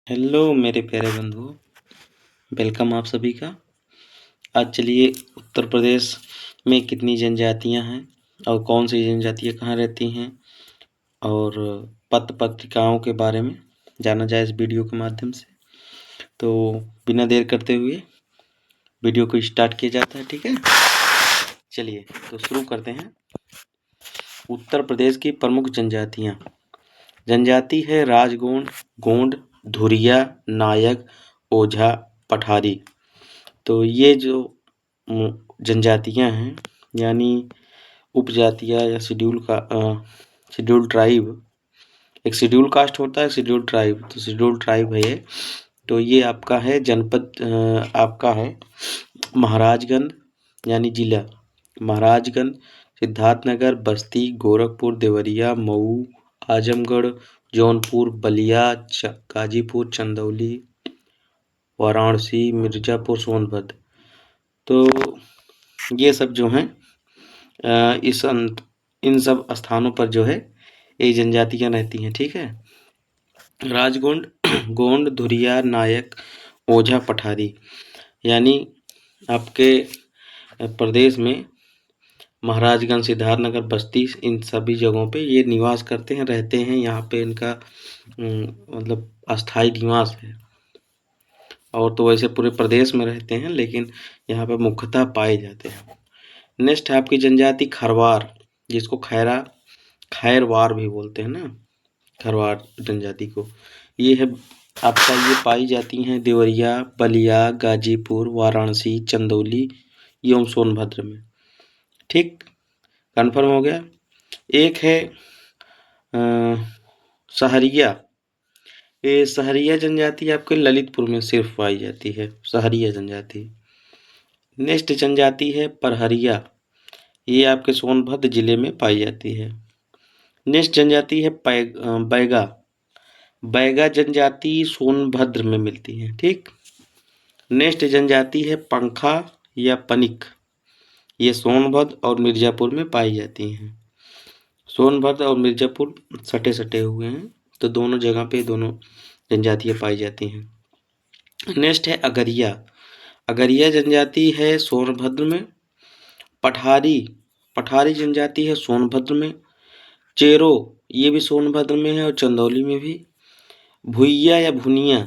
Hello मेरे प्यारे बंधुओं, वेलकम आप सभी का। आज चलिए उत्तर प्रदेश में कितनी जनजातियां हैं और कौन सी जनजातियां कहाँ रहती हैं और पत्र पत्रिकाओं के बारे में जाना जाए इस वीडियो के माध्यम से। तो बिना देर करते हुए वीडियो को स्टार्ट किया जाता है, ठीक है। चलिए तो शुरू करते हैं। उत्तर प्रदेश की प्रमुख जनजातियाँ। जनजाति है राजगोंड, गोंड, धुरिया, नायक, ओझा, पठारी। तो ये जो जनजातियां हैं यानी उपजातियां या शेड्यूल ट्राइब, एक शेड्यूल कास्ट होता है, शेड्यूल ट्राइब। तो शेड्यूल ट्राइब है ये। तो ये आपका है जनपद, आपका है महाराजगंज यानी जिला महाराजगंज, सिद्धार्थनगर, बस्ती, गोरखपुर, देवरिया, मऊ, आजमगढ़, जौनपुर, बलिया, गाजीपुर, चंदौली, वाराणसी, मिर्जापुर, सोनभद्र। तो ये सब जो हैं इन सब स्थानों पर जो है ये जनजातियां रहती हैं, ठीक है। राजगोंड, गोंड, धुरिया, नायक, ओझा, पठारी यानी आपके प्रदेश में महाराजगंज, सिद्धार्थनगर, बस्ती, इन सभी जगहों पे ये निवास करते हैं, रहते हैं। यहाँ पे इनका मतलब अस्थायी निवास है। और तो वैसे पूरे प्रदेश में रहते हैं, लेकिन यहाँ पे मुख्यतः पाए जाते हैं। नेक्स्ट है आपकी जनजाति खरवार, जिसको खैरवार भी बोलते हैं ना, खरवार जनजाति को। ये है आपका, ये पाई जाती हैं देवरिया, बलिया, गाजीपुर, वाराणसी, चंदौली एवं सोनभद्र में, ठीक। कन्फर्म हो गया। एक है सहरिया। ये सहरिया जनजाति आपके ललितपुर में सिर्फ पाई जाती है, सहरिया जनजाति। नेक्स्ट जनजाति है परहरिया, ये आपके सोनभद्र जिले में पाई जाती है। नेक्स्ट जनजाति है बैगा। बैगा जनजाति सोनभद्र में मिलती है, ठीक। नेक्स्ट जनजाति है पंखा या पनिक, ये सोनभद्र और मिर्जापुर में पाई जाती हैं। सोनभद्र और मिर्जापुर सटे सटे हुए हैं, तो दोनों जगह पे दोनों जनजातियां पाई जाती हैं। नेक्स्ट है अगरिया। अगरिया जनजाति है सोनभद्र में। पठारी जनजाति है सोनभद्र में। चेरो, ये भी सोनभद्र में है और चंदौली में भी। भुइया या भुनिया,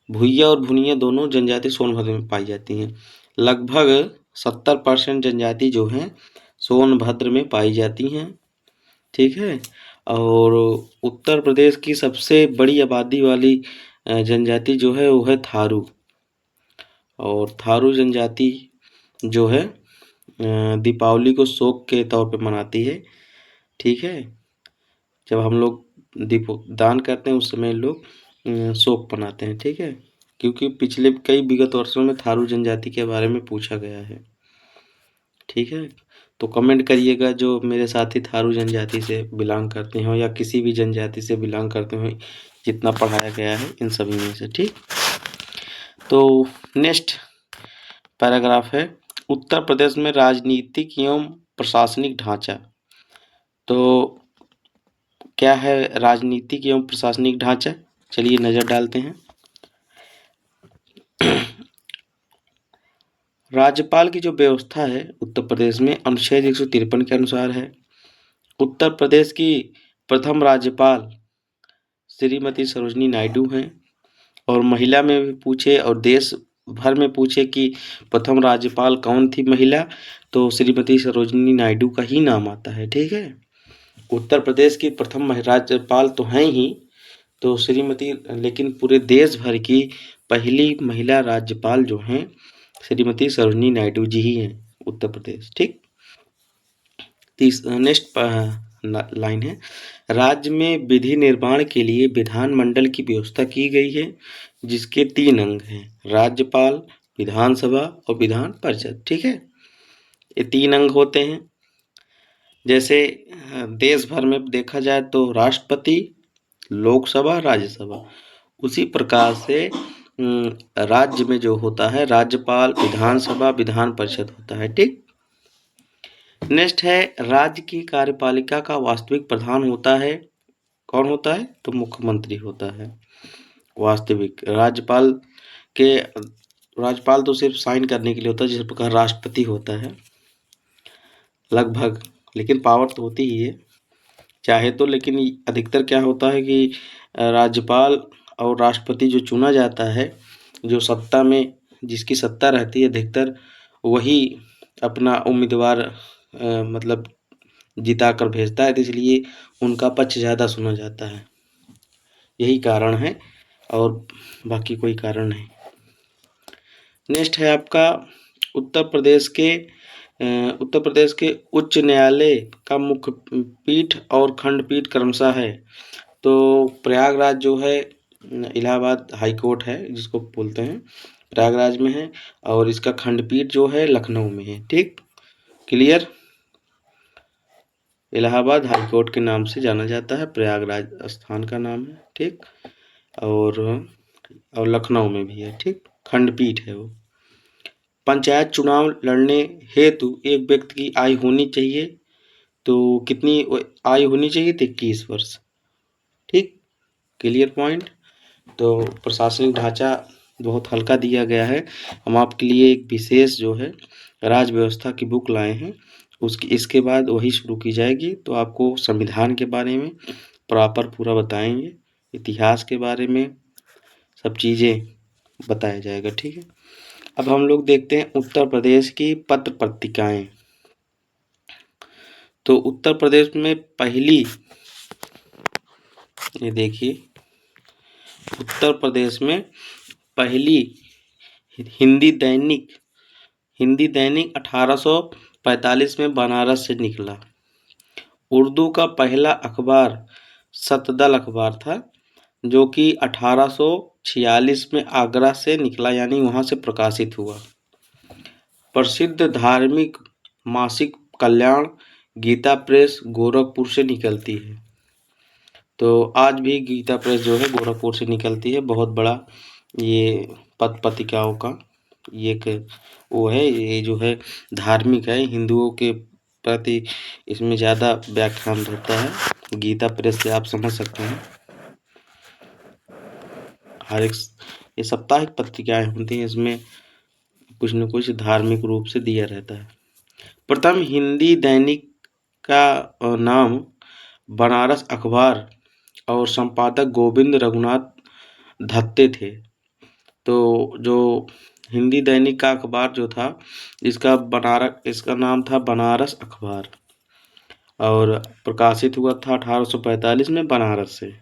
भुइया और भुनिया दोनों जनजाति सोनभद्र में पाई जाती हैं। लगभग 70% जनजाति जो है सोनभद्र में पाई जाती हैं, ठीक है। और उत्तर प्रदेश की सबसे बड़ी आबादी वाली जनजाति जो है वो है थारू। और थारू जनजाति जो है दीपावली को शोक के तौर पे मनाती है, ठीक है। जब हम लोग दीप दान करते हैं उस समय लोग शोक मनाते हैं, ठीक है। क्योंकि पिछले कई विगत वर्षों में थारू जनजाति के बारे में पूछा गया है, ठीक है। तो कमेंट करिएगा जो मेरे साथी थारू जनजाति से बिलोंग करते हो या किसी भी जनजाति से बिलोंग करते हो, जितना पढ़ाया गया है इन सभी में से, ठीक। तो नेक्स्ट पैराग्राफ है उत्तर प्रदेश में राजनीतिक एवं प्रशासनिक ढांचा। तो क्या है राजनीतिक एवं प्रशासनिक ढांचा, चलिए नजर डालते हैं। राज्यपाल की जो व्यवस्था है उत्तर प्रदेश में अनुच्छेद 153 के अनुसार है। उत्तर प्रदेश की प्रथम राज्यपाल श्रीमती सरोजनी नायडू हैं। और महिला में भी पूछे और देश भर में पूछे कि प्रथम राज्यपाल कौन थी महिला, तो श्रीमती सरोजनी नायडू का ही नाम आता है, ठीक है। उत्तर प्रदेश की प्रथम राज्यपाल तो हैं ही, तो श्रीमती, लेकिन पूरे देश भर की पहली महिला राज्यपाल जो हैं श्रीमती सरोजनी नायडू जी ही हैं उत्तर प्रदेश, ठीक। नेक्स्ट लाइन है राज्य में विधि निर्माण के लिए विधानमंडल की व्यवस्था की गई है, जिसके 3 अंग हैं, राज्यपाल, विधानसभा और विधान परिषद, ठीक है। ये 3 अंग होते हैं। जैसे देश भर में देखा जाए तो राष्ट्रपति, लोकसभा, राज्यसभा, उसी प्रकार से राज्य में जो होता है राज्यपाल, विधानसभा, विधान परिषद होता है, ठीक। नेक्स्ट है राज्य की कार्यपालिका का वास्तविक प्रधान होता है, कौन होता है, तो मुख्यमंत्री होता है। वास्तविक राज्यपाल तो सिर्फ साइन करने के लिए होता है, जिस प्रकार राष्ट्रपति होता है लगभग, लेकिन पावर तो होती ही है चाहे तो। लेकिन अधिकतर क्या होता है कि राज्यपाल और राष्ट्रपति जो चुना जाता है, जो सत्ता में जिसकी सत्ता रहती है, अधिकतर वही अपना उम्मीदवार मतलब जिता कर भेजता है, तो इसलिए उनका पक्ष ज़्यादा सुना जाता है। यही कारण है और बाकी कोई कारण नहीं। नेक्स्ट है आपका उत्तर प्रदेश के उच्च न्यायालय का मुख्य पीठ और खंडपीठ क्रमशः है। तो प्रयागराज जो है इलाहाबाद हाई कोर्ट है जिसको बोलते हैं, प्रयागराज में है, और इसका खंडपीठ जो है लखनऊ में है। ठीक, क्लियर। इलाहाबाद हाई कोर्ट के नाम से जाना जाता है, प्रयागराज स्थान का नाम है। ठीक, और लखनऊ में भी है। ठीक, खंडपीठ है वो। पंचायत चुनाव लड़ने हेतु एक व्यक्ति की आयु होनी चाहिए, तो कितनी आयु होनी चाहिए? 21 वर्ष। ठीक, क्लियर पॉइंट। तो प्रशासनिक ढांचा बहुत हल्का दिया गया है। हम आपके लिए एक विशेष जो है राज्य व्यवस्था की बुक लाए हैं, इसके बाद वही शुरू की जाएगी। तो आपको संविधान के बारे में प्रॉपर पूरा बताएंगे, इतिहास के बारे में सब चीज़ें बताया जाएगा। ठीक है, अब हम लोग देखते हैं उत्तर प्रदेश की पत्र पत्रिकाएं। तो उत्तर प्रदेश में पहली, ये देखिए, उत्तर प्रदेश में पहली हिंदी दैनिक 1845 में बनारस से निकला। उर्दू का पहला अखबार सतदल अखबार था, जो कि 1846 में आगरा से निकला, यानी वहाँ से प्रकाशित हुआ। प्रसिद्ध धार्मिक मासिक कल्याण गीता प्रेस गोरखपुर से निकलती है। तो आज भी गीता प्रेस जो है गोरखपुर से निकलती है। बहुत बड़ा ये पत्र पत्रिकाओं का ये एक वो है, ये जो है धार्मिक है, हिंदुओं के प्रति इसमें ज़्यादा व्याख्यान रहता है। गीता प्रेस से आप समझ सकते हैं, हर एक ये साप्ताहिक पत्रिकाएं होती हैं, इसमें कुछ न कुछ धार्मिक रूप से दिया रहता है। प्रथम हिंदी दैनिक का नाम बनारस अखबार और संपादक गोविंद रघुनाथ धत्ते थे। तो जो हिंदी दैनिक का अखबार जो था, इसका नाम था बनारस अखबार, और प्रकाशित हुआ था 1845 में बनारस से,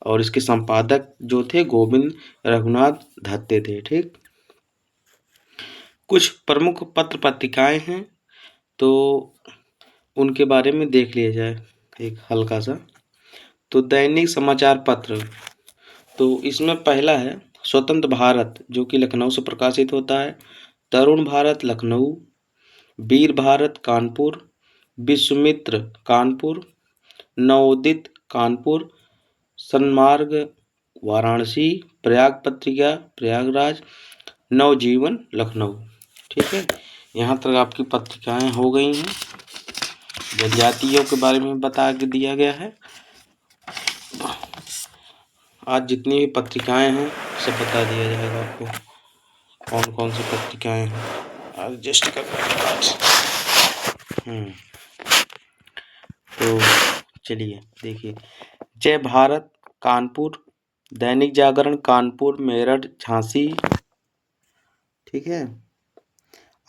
और इसके संपादक जो थे गोविंद रघुनाथ धत्ते थे। ठीक, कुछ प्रमुख पत्र पत्रिकाएं हैं, तो उनके बारे में देख लिया जाए एक हल्का सा। तो दैनिक समाचार पत्र, तो इसमें पहला है स्वतंत्र भारत, जो कि लखनऊ से प्रकाशित होता है। तरुण भारत लखनऊ, वीर भारत कानपुर, विश्वमित्र कानपुर, नवोदित कानपुर, सन्मार्ग वाराणसी, प्रयाग पत्रिका प्रयागराज, नवजीवन लखनऊ। ठीक है, यहाँ तक आपकी पत्रिकाएं हो गई हैं। जनजातियों के बारे में बता के दिया गया है। आज जितनी भी पत्रिकाएं हैं सब बता दिया जाएगा आपको, कौन कौन सी पत्रिकाएं हैं एडजस्ट करने के बाद। तो चलिए देखिए, जय भारत कानपुर, दैनिक जागरण कानपुर, मेरठ, झांसी, ठीक है,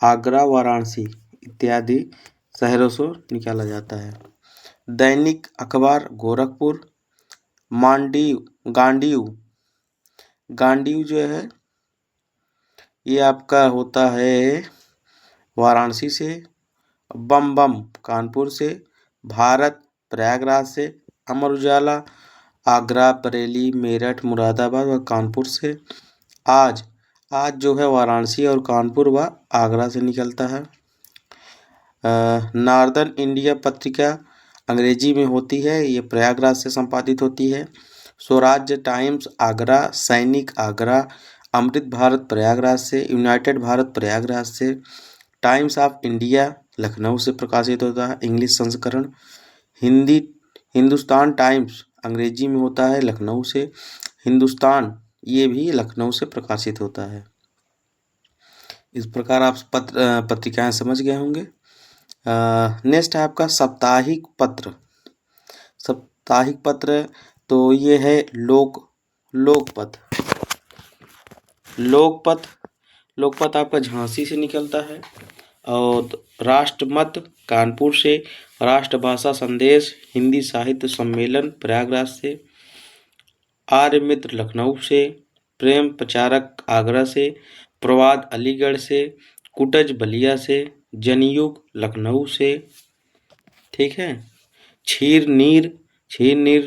आगरा, वाराणसी इत्यादि शहरों से निकाला जाता है। दैनिक अखबार गोरखपुर, गांडीव जो है ये आपका होता है वाराणसी से, बम कानपुर से, भारत प्रयागराज से, अमर उजाला आगरा, बरेली, मेरठ, मुरादाबाद और कानपुर से, आज जो है वाराणसी और कानपुर व आगरा से निकलता है। नॉर्दर्न इंडिया पत्रिका अंग्रेजी में होती है, ये प्रयागराज से संपादित होती है। स्वराज्य टाइम्स आगरा, सैनिक आगरा, अमृत भारत प्रयागराज से, यूनाइटेड भारत प्रयागराज से, टाइम्स ऑफ इंडिया लखनऊ से प्रकाशित होता है इंग्लिश संस्करण। हिंदुस्तान टाइम्स अंग्रेजी में होता है लखनऊ से। हिंदुस्तान ये भी लखनऊ से प्रकाशित होता है। इस प्रकार आप पत्रिकाएं समझ गए होंगे। नेक्स्ट है आपका साप्ताहिक पत्र। साप्ताहिक पत्र तो ये है लोकपथ। लोकपथ आपका झांसी से निकलता है, और राष्ट्रमत कानपुर से, राष्ट्रभाषा संदेश हिंदी साहित्य सम्मेलन प्रयागराज से, आर्य मित्र लखनऊ से, प्रेम प्रचारक आगरा से, प्रवाद अलीगढ़ से, कुटज बलिया से, जनयुग लखनऊ से, ठीक है। छीर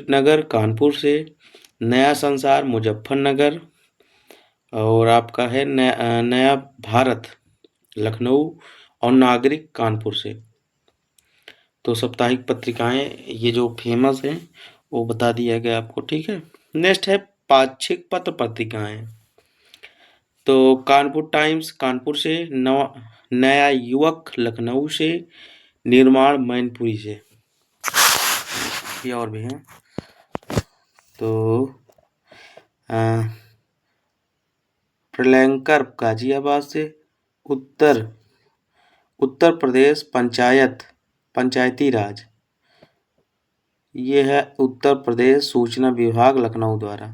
नगर कानपुर से, नया संसार मुजफ्फरनगर, और आपका है नया भारत लखनऊ, और नागरिक कानपुर से। तो साप्ताहिक पत्रिकाएं ये जो फेमस हैं वो बता दिया गया आपको, ठीक है। नेक्स्ट है पाक्षिक पत्र पत्रिकाएं। तो कानपुर टाइम्स कानपुर से, नया युवक लखनऊ से, निर्माण मैनपुरी से, ये और भी हैं। तो प्रलयंकर गाजियाबाद से, उत्तर प्रदेश पंचायती राज, ये है उत्तर प्रदेश सूचना विभाग लखनऊ द्वारा।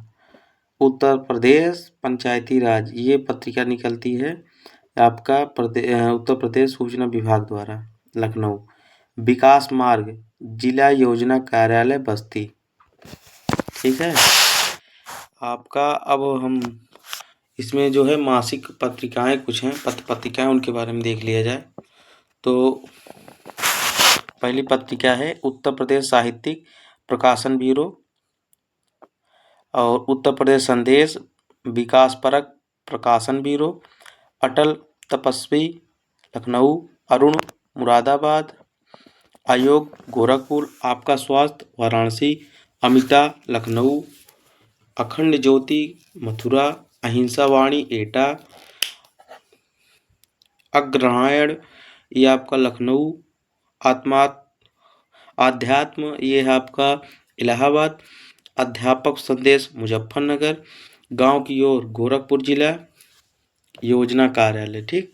उत्तर प्रदेश पंचायती राज ये पत्रिका निकलती है आपका उत्तर प्रदेश सूचना विभाग द्वारा लखनऊ। विकास मार्ग जिला योजना कार्यालय बस्ती, ठीक है। आपका अब हम इसमें जो है मासिक पत्रिकाएं कुछ हैं, पत्रिकाएं उनके बारे में देख लिया जाए। तो पहली पत्रिका है उत्तर प्रदेश साहित्यिक प्रकाशन ब्यूरो, और उत्तर प्रदेश संदेश विकासपरक प्रकाशन ब्यूरो, अटल तपस्वी लखनऊ, अरुण मुरादाबाद, आयोग गोरखपुर, आपका स्वास्थ्य वाराणसी, अमिता लखनऊ, अखंड ज्योति मथुरा, अहिंसा वाणी एटा, अग्रहायण ये आपका लखनऊ, आध्यात्म ये है आपका इलाहाबाद, अध्यापक संदेश मुजफ्फरनगर, गांव की ओर गोरखपुर जिला योजना कार्यालय, ठीक।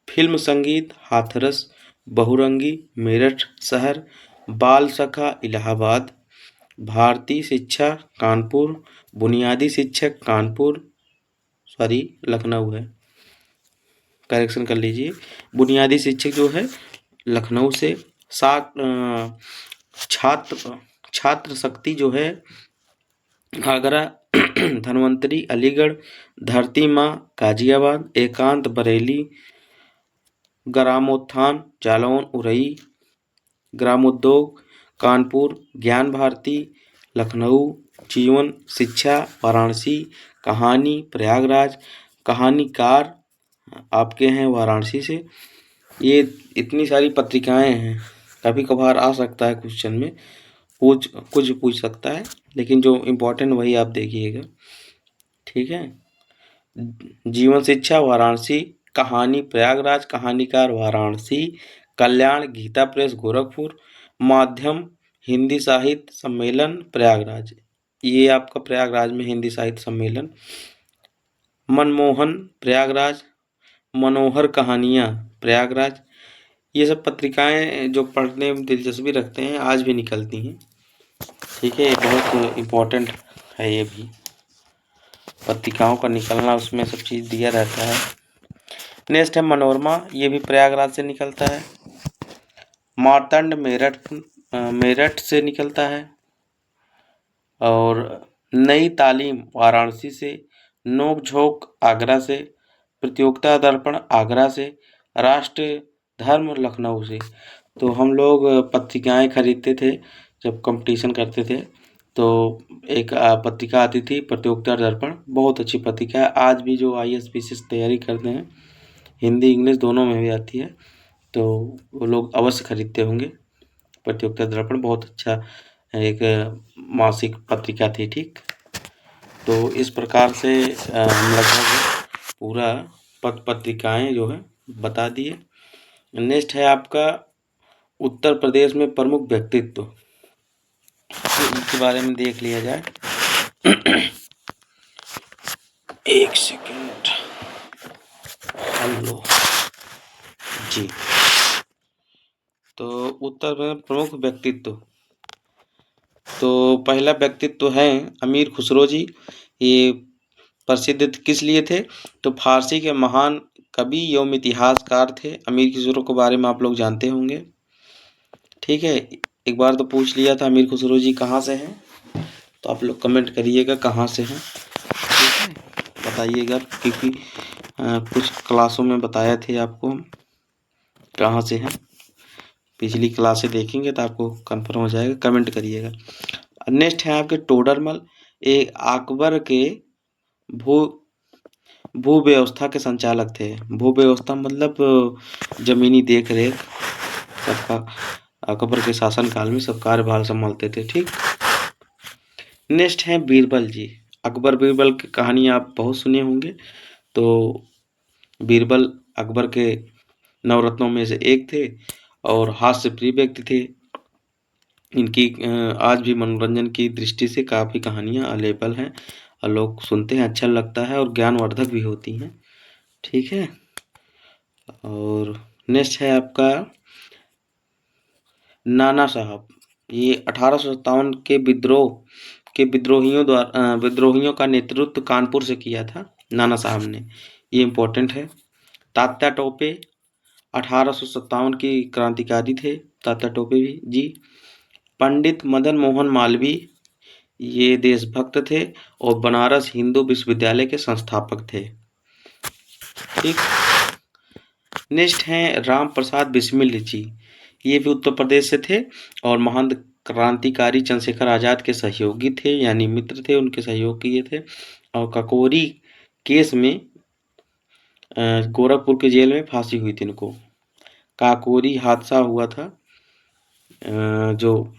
फिल्म संगीत हाथरस बहुरंगी मेरठ शहर, बाल सखा इलाहाबाद, भारतीय शिक्षा कानपुर, बुनियादी शिक्षक कानपुर, लखनऊ है, करेक्शन कर लीजिए। बुनियादी शिक्षक जो है लखनऊ से, छात्र शक्ति जो है आगरा, धन्वंतरी अलीगढ़, धरती माँ गाजियाबाद, एकांत बरेली, ग्रामोत्थान जालौन उरई, ग्रामोद्योग कानपुर, ज्ञान भारती लखनऊ, जीवन शिक्षा वाराणसी, कहानी प्रयागराज, कहानीकार आपके हैं वाराणसी से। ये इतनी सारी पत्रिकाएं हैं, कभी कभार आ सकता है क्वेश्चन में, कुछ पूछ सकता है, लेकिन जो इम्पोर्टेंट वही आप देखिएगा, ठीक है। जीवन शिक्षा वाराणसी, कहानी प्रयागराज, कहानीकार वाराणसी, कल्याण गीता प्रेस गोरखपुर, माध्यम हिंदी साहित्य सम्मेलन प्रयागराज, ये आपका प्रयागराज में हिंदी साहित्य सम्मेलन, मनमोहन प्रयागराज, मनोहर कहानियाँ प्रयागराज, ये सब पत्रिकाएं जो पढ़ने में दिलचस्पी रखते हैं आज भी निकलती हैं, ठीक है। ये बहुत इम्पोर्टेंट है, ये भी पत्रिकाओं का निकलना, उसमें सब चीज़ दिया रहता है। नेक्स्ट है मनोरमा, ये भी प्रयागराज से निकलता है। मार्तंड मेरठ से निकलता है, और नई तालीम वाराणसी से, नोक झोंक आगरा से, प्रतियोगिता दर्पण आगरा से, राष्ट्र धर्म लखनऊ से। तो हम लोग पत्रिकाएं खरीदते थे जब कंपटीशन करते थे, तो एक पत्रिका आती थी प्रतियोगिता दर्पण, बहुत अच्छी पत्रिका है। आज भी जो IAS PCS तैयारी करते हैं, हिंदी इंग्लिश दोनों में भी आती है, तो वो लोग अवश्य खरीदते होंगे। प्रतियोगिता दर्पण बहुत अच्छा एक मासिक पत्रिका थी, ठीक। तो इस प्रकार से हम लगभग पूरा पत्रिकाएं जो है बता दिए। नेक्स्ट है आपका उत्तर प्रदेश में प्रमुख व्यक्तित्व, तो इनके बारे में देख लिया जाए। एक सेकंड। हेलो जी। तो उत्तर में प्रमुख व्यक्तित्व, तो पहला व्यक्तित्व है अमीर खुसरो जी। ये प्रसिद्ध किस लिए थे? तो फारसी के महान कवि एवं इतिहासकार थे। अमीर खुसरो के बारे में आप लोग जानते होंगे, ठीक है। एक बार तो पूछ लिया था अमीर खुसरो जी कहाँ से हैं, तो आप लोग कमेंट करिएगा कहाँ से हैं, ठीक है, बताइएगा, क्योंकि कुछ क्लासों में बताया थे आपको हम कहाँ से हैं। पिछली क्लासें देखेंगे तो आपको कंफर्म हो जाएगा, कमेंट करिएगा। नेक्स्ट है आपके टोडरमल, एक अकबर के भू भू व्यवस्था के संचालक थे। भू व्यवस्था मतलब जमीनी देख रेख सबका, अकबर के शासनकाल में सब कार्यभार संभालते थे, ठीक। नेक्स्ट है बीरबल जी। अकबर बीरबल की कहानी आप बहुत सुने होंगे। तो बीरबल अकबर के नवरत्नों में से एक थे और हास्य प्रिय व्यक्ति थे। इनकी आज भी मनोरंजन की दृष्टि से काफ़ी कहानियाँ अवेलेबल हैं और लोग सुनते हैं, अच्छा लगता है और ज्ञानवर्धक भी होती हैं, ठीक है। और नेक्स्ट है आपका नाना साहब। ये 1857 के विद्रोहियों का नेतृत्व कानपुर से किया था नाना साहब ने, ये इम्पोर्टेंट है। तात्या टोपे 1857 की क्रांतिकारी थे, तात्या टोपे भी जी। पंडित मदन मोहन मालवीय, ये देशभक्त थे और बनारस हिंदू विश्वविद्यालय के संस्थापक थे, ठीक। नेक्स्ट हैं राम प्रसाद बिस्मिल जी। ये भी उत्तर प्रदेश से थे और महान क्रांतिकारी चंद्रशेखर आजाद के सहयोगी थे, यानी मित्र थे, उनके सहयोगी ये थे। और काकोरी केस में गोरखपुर के जेल में फांसी हुई थी इनको। काकोरी हादसा हुआ था, जो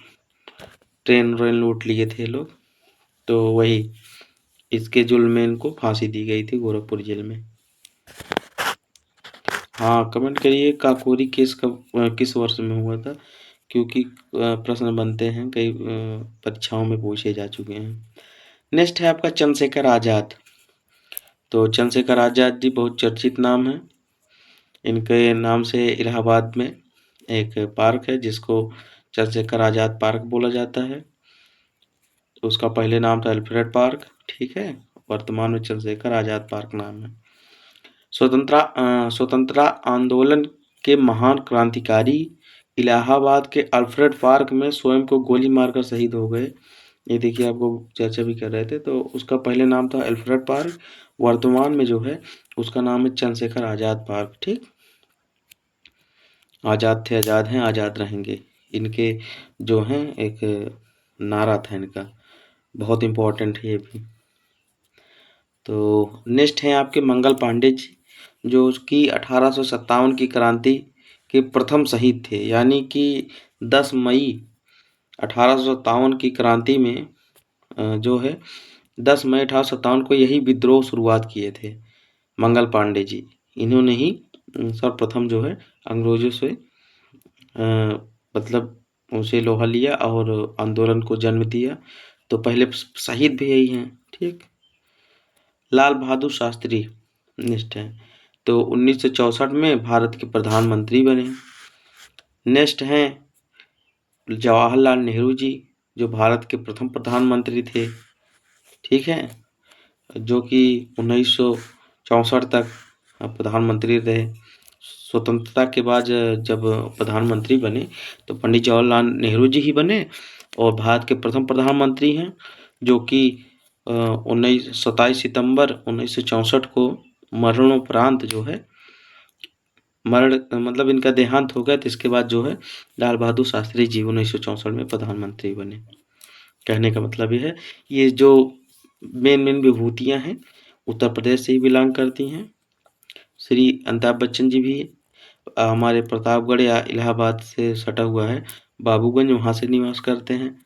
ट्रेन लूट लिए थे लोग, तो वही इसके जुल्म में इनको फांसी दी गई थी गोरखपुर जेल में। हाँ, कमेंट करिए काकोरी केस कब किस वर्ष में हुआ था, क्योंकि प्रश्न बनते हैं, कई परीक्षाओं में पूछे जा चुके हैं। नेक्स्ट है आपका चंद्रशेखर आजाद। तो चंद्रशेखर आजाद जी बहुत चर्चित नाम है। इनके नाम से इलाहाबाद में एक पार्क है जिसको चंद्रशेखर आजाद पार्क बोला जाता है। तो उसका पहले नाम था अल्फ्रेड पार्क, ठीक है, वर्तमान में चंद्रशेखर आजाद पार्क नाम है। स्वतंत्रता आंदोलन के महान क्रांतिकारी इलाहाबाद के अल्फ्रेड पार्क में स्वयं को गोली मारकर शहीद हो गए। ये देखिए आपको चर्चा भी कर रहे थे। तो उसका पहले नाम था अल्फ्रेड पार्क, वर्तमान में जो है उसका नाम है चंद्रशेखर आजाद पार्क, ठीक। आजाद थे आजाद हैं आजाद रहेंगे, इनके जो हैं एक नारा था इनका, बहुत इम्पोर्टेंट है ये भी। तो नेक्स्ट हैं आपके मंगल पांडे जी, जो कि 1857 की क्रांति के प्रथम शहीद थे, यानी कि 10 मई 1857 की क्रांति में जो है 10 मई 1857 को यही विद्रोह शुरुआत किए थे मंगल पांडे जी। इन्होंने ही सर्वप्रथम जो है अंग्रेजों से मतलब उनसे लोहा लिया और आंदोलन को जन्म दिया। तो पहले शहीद भी यही हैं, ठीक। लाल बहादुर शास्त्री नेक्स्ट है। तो 1964 में भारत के प्रधानमंत्री बने। नेक्स्ट हैं जवाहरलाल नेहरू जी, जो भारत के प्रथम प्रधानमंत्री थे, ठीक है, जो कि 1964 तक प्रधानमंत्री रहे। स्वतंत्रता के बाद जब प्रधानमंत्री बने तो पंडित जवाहरलाल नेहरू जी ही बने और भारत के प्रथम प्रधानमंत्री हैं, जो कि 27 सितंबर 1964 को मरणोपरांत जो है मरण मतलब इनका देहांत हो गया। तो इसके बाद जो है लाल बहादुर शास्त्री जी 1964 में प्रधानमंत्री बने। कहने का मतलब ये है, ये जो मेन विभूतियाँ हैं उत्तर प्रदेश से ही बिलोंग करती हैं। श्री अमिताभ बच्चन जी भी हमारे प्रतापगढ़ या इलाहाबाद से सटा हुआ है बाबूगंज, वहाँ से निवास करते हैं,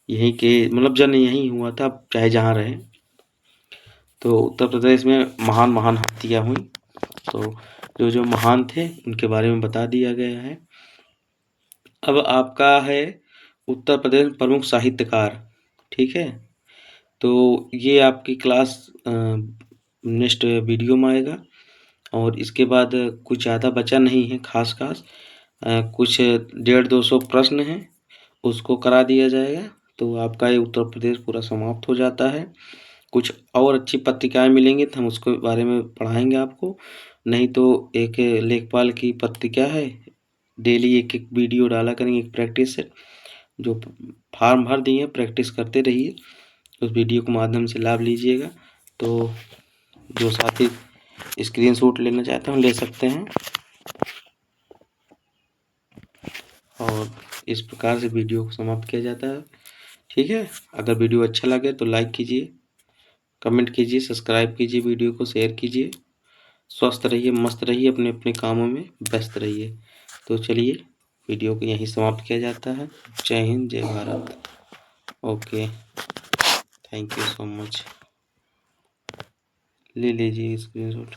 यहीं के मतलब जन्म यहीं हुआ था, चाहे जहाँ रहे। तो उत्तर प्रदेश में महान महान हस्तियाँ हुई, तो जो जो महान थे उनके बारे में बता दिया गया है। अब आपका है उत्तर प्रदेश प्रमुख साहित्यकार, ठीक है। तो ये आपकी क्लास नेक्स्ट वीडियो में आएगा। और इसके बाद कुछ ज़्यादा बचा नहीं है खास कुछ 150-200 प्रश्न हैं, उसको करा दिया जाएगा तो आपका ये उत्तर प्रदेश पूरा समाप्त हो जाता है। कुछ और अच्छी पत्रिकाएं मिलेंगी तो हम उसके बारे में पढ़ाएंगे आपको। नहीं तो एक लेखपाल की पत्रिका है, डेली एक एक वीडियो डाला करेंगे, एक प्रैक्टिस सेट जो फॉर्म भर दिए, प्रैक्टिस करते रहिए, उस वीडियो के माध्यम से लाभ लीजिएगा। तो जो साथी स्क्रीनशॉट लेना चाहते हैं ले सकते हैं। और इस प्रकार से वीडियो को समाप्त किया जाता है। ठीक है, अगर वीडियो अच्छा लगे तो लाइक कीजिए, कमेंट कीजिए, सब्सक्राइब कीजिए, वीडियो को शेयर कीजिए। स्वस्थ रहिए, मस्त रहिए, अपने अपने कामों में व्यस्त रहिए। तो चलिए वीडियो को यहीं समाप्त किया जाता है। जय हिंद, जय Bharat. Okay, thank you so much. ले लीजिए स्क्रीनशॉट।